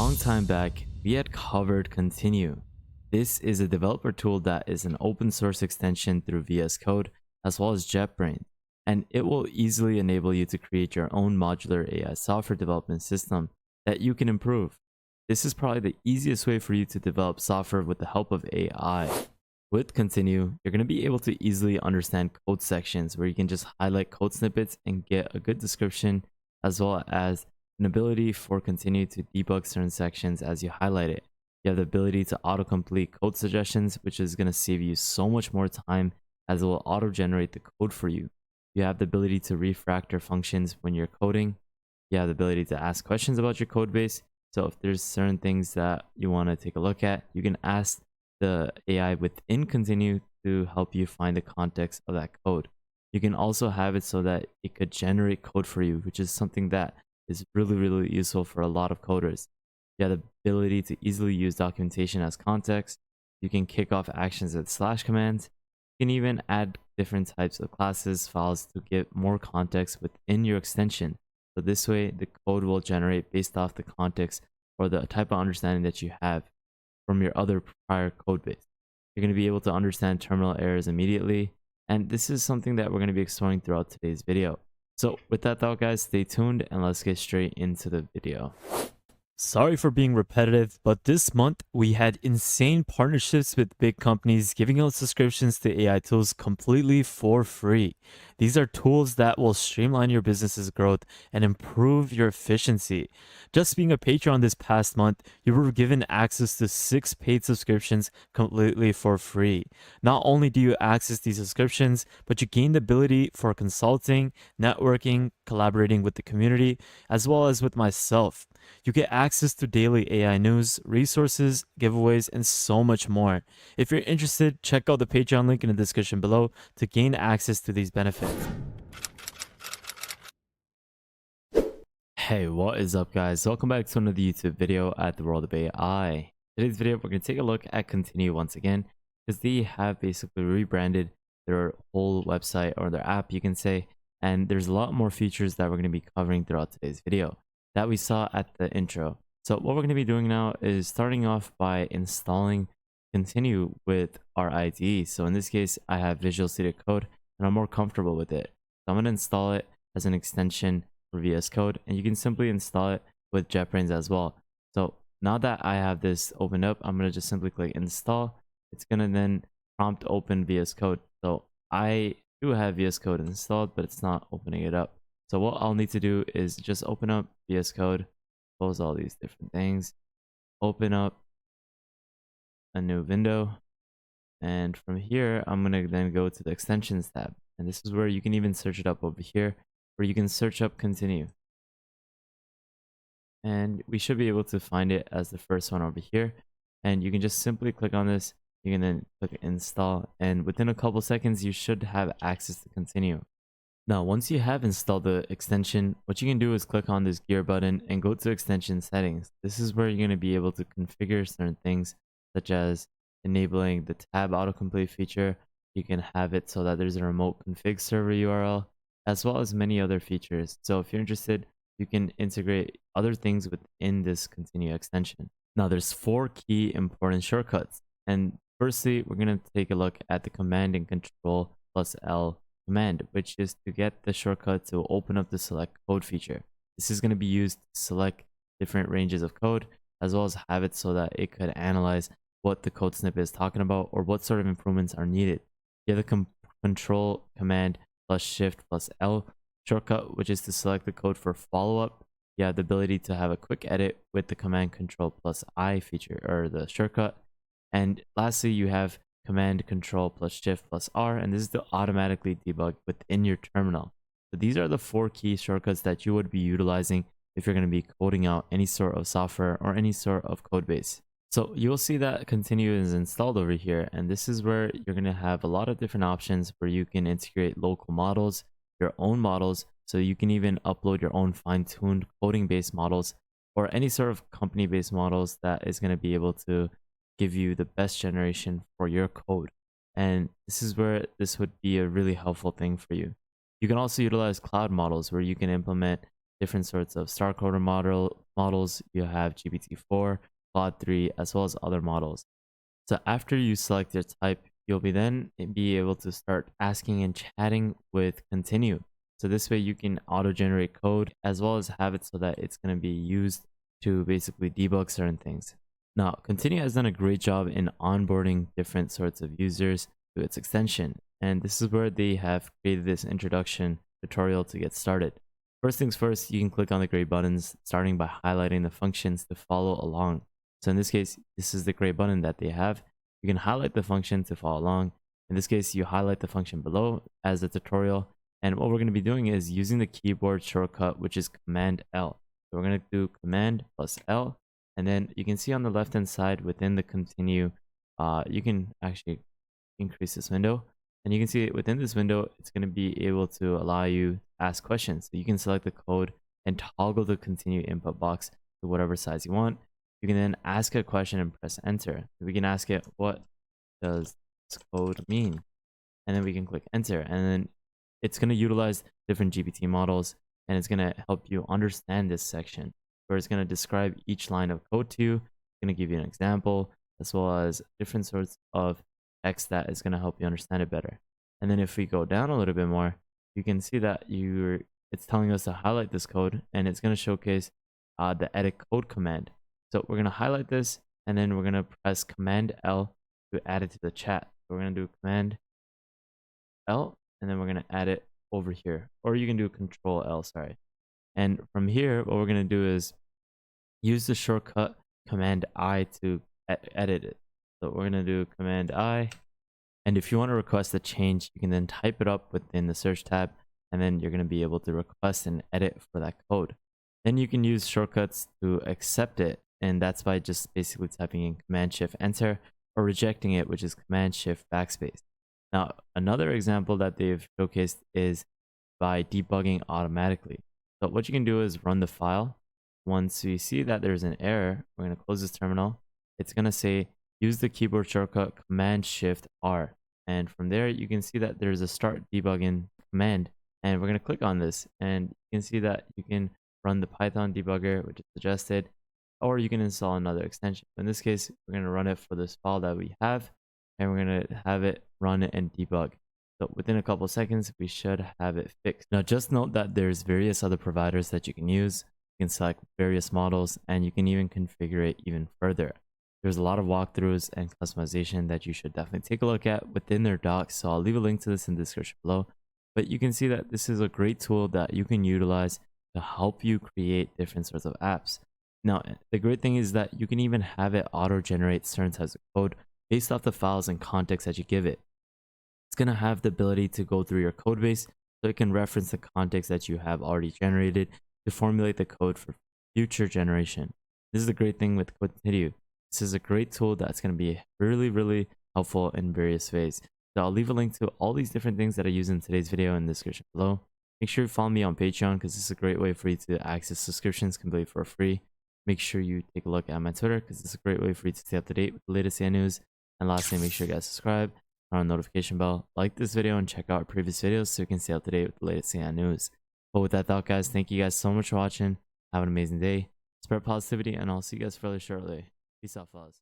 long time back, we had covered Continue. This is a developer tool that is an open source extension through vscode as well as JetBrains, and it will easily enable you to create your own modular AI software development system that you can improve. This is probably the easiest way for you to develop software with the help of AI. With Continue, you're going to be able to easily understand code sections where you can just highlight code snippets and get a good description, as well as an ability for Continue to debug certain sections as you highlight it. You have the ability to autocomplete code suggestions, which is going to save you so much more time as it will auto-generate the code for you. You have the ability to refactor functions when you're coding. You have the ability to ask questions about your code base. So if there's certain things that you want to take a look at, you can ask the AI within Continue to help you find the context of that code. You can also have it so that it could generate code for you, which is something that is really useful for a lot of coders. You have the ability to easily use documentation as context. You can kick off actions with slash commands. You can even add different types of classes files to get more context within your extension. So this way, the code will generate based off the context or the type of understanding that you have from your other prior code base. You're going to be able to understand terminal errors immediately, and this is something that we're going to be exploring throughout today's video. So with that thought, guys, stay tuned and let's get straight into the video. Sorry for being repetitive, but this month we had insane partnerships with big companies giving out subscriptions to AI tools completely for free. These are tools that will streamline your business's growth and improve your efficiency. Just being a patron this past month, you were given access to 6 paid subscriptions completely for free. Not only do you access these subscriptions, but you gain the ability for consulting, networking, collaborating with the community, as well as with myself. You get access to daily AI news, resources, giveaways, and so much more. If you're interested, check out the Patreon link in the description below to gain access to these benefits. Hey, what is up, guys? Welcome back to another YouTube video at the World of AI. Today's video, we're going to take a look at Continue once again, because they have basically rebranded their whole website, or their app, you can say, and there's a lot more features that we're going to be covering throughout today's video that we saw at the intro. So what we're going to be doing now is starting off by installing Continue with our IDE. So in this case, I have Visual Studio Code and I'm more comfortable with it. So I'm going to install it as an extension for VS Code, and you can simply install it with JetBrains as well. So now that I have this opened up, I'm going to just simply click install. It's going to then prompt open VS Code. So I do have VS Code installed, but it's not opening it up. So what I'll need to do is just open up VS Code, close all these different things, open up a new window, and from here I'm going to then go to the extensions tab, and this is where you can even search it up over here, where you can search up Continue, and we should be able to find it as the first one over here, and you can just simply click on this. You can then click install, and within a couple seconds you should have access to Continue. Now, once you have installed the extension, what you can do is click on this gear button and go to extension settings. This is where you're going to be able to configure certain things, such as enabling the tab autocomplete feature. You can have it so that there's a remote config server URL, as well as many other features. So if you're interested, you can integrate other things within this Continue extension. Now, there's 4 key important shortcuts. And firstly, we're going to take a look at the Command and Control plus L command, which is to get the shortcut to open up the select code feature. This is going to be used to select different ranges of code, as well as have it so that it could analyze what the code snippet is talking about or what sort of improvements are needed. You have the Control Command plus Shift plus L shortcut, which is to select the code for follow-up. You have the ability to have a quick edit with the Command Control plus I feature, or the shortcut. And lastly, you have Command Control plus Shift plus R, and this is to automatically debug within your terminal. So these are the 4 key shortcuts that you would be utilizing if you're going to be coding out any sort of software or any sort of code base. So you'll see that Continue is installed over here, and this is where you're going to have a lot of different options where you can integrate local models, your own models, so you can even upload your own fine-tuned coding-based models or any sort of company-based models that is going to be able to give you the best generation for your code. And this is where this would be a really helpful thing for you. You can also utilize cloud models where you can implement different sorts of star coder models. You have GPT-4, Claude 3, as well as other models. So after you select your type, you'll then be able to start asking and chatting with Continue. So this way you can auto-generate code as well as have it so that it's going to be used to basically debug certain things. Now, Continue has done a great job in onboarding different sorts of users to its extension. And this is where they have created this introduction tutorial to get started. First things first, you can click on the gray buttons, starting by highlighting the functions to follow along. So in this case, this is the gray button that they have. You can highlight the function to follow along. In this case, you highlight the function below as a tutorial. And what we're going to be doing is using the keyboard shortcut, which is Command L. So we're going to do Command plus L. And then you can see on the left-hand side within the Continue, you can actually increase this window. And you can see within this window, it's going to be able to allow you to ask questions. So you can select the code and toggle the Continue input box to whatever size you want. You can then ask a question and press enter. We can ask it, what does this code mean? And then we can click enter. And then it's going to utilize different GPT models, and it's going to help you understand this section, where it's going to describe each line of code to you. It's going to give you an example, as well as different sorts of text that is going to help you understand it better. And then if we go down a little bit more, you can see that it's telling us to highlight this code, and it's going to showcase the edit code command. So we're going to highlight this, and then we're going to press Command L to add it to the chat. So we're going to do Command L, and then we're going to add it over here. Or you can do Control L, sorry. And from here, what we're going to do is use the shortcut Command I to edit it. So we're going to do Command I. And if you want to request a change, you can then type it up within the search tab, and then you're going to be able to request and edit for that code. Then you can use shortcuts to accept it. And that's by just basically typing in Command Shift Enter, or rejecting it, which is Command Shift Backspace. Now, another example that they've showcased is by debugging automatically. So what you can do is run the file. Once you see that there's an error, we're going to close this terminal. It's going to say, use the keyboard shortcut Command Shift R. And from there, you can see that there's a start debugging command. And we're going to click on this, and you can see that you can run the Python debugger, which is suggested, or you can install another extension. In this case, we're going to run it for this file that we have, and we're going to have it run it and debug. So within a couple of seconds, we should have it fixed. Now, just note that there's various other providers that you can use. You can select various models, and you can even configure it even further. There's a lot of walkthroughs and customization that you should definitely take a look at within their docs. So I'll leave a link to this in the description below. But you can see that this is a great tool that you can utilize to help you create different sorts of apps. Now, the great thing is that you can even have it auto-generate certain types of code based off the files and context that you give it. It's going to have the ability to go through your code base, so it can reference the context that you have already generated to formulate the code for future generation. This is the great thing with Continue. This is a great tool that's going to be really, really helpful in various ways. So I'll leave a link to all these different things that I use in today's video in the description below. Make sure you follow me on Patreon, because this is a great way for you to access subscriptions completely for free. Make sure you take a look at my Twitter, because it's a great way for you to stay up to date with the latest AI news. And lastly, make sure you guys subscribe, turn on the notification bell, like this video, and check out our previous videos so you can stay up to date with the latest AI news. But with that thought, guys, thank you guys so much for watching. Have an amazing day. Spread positivity, and I'll see you guys fairly shortly. Peace out, fellas.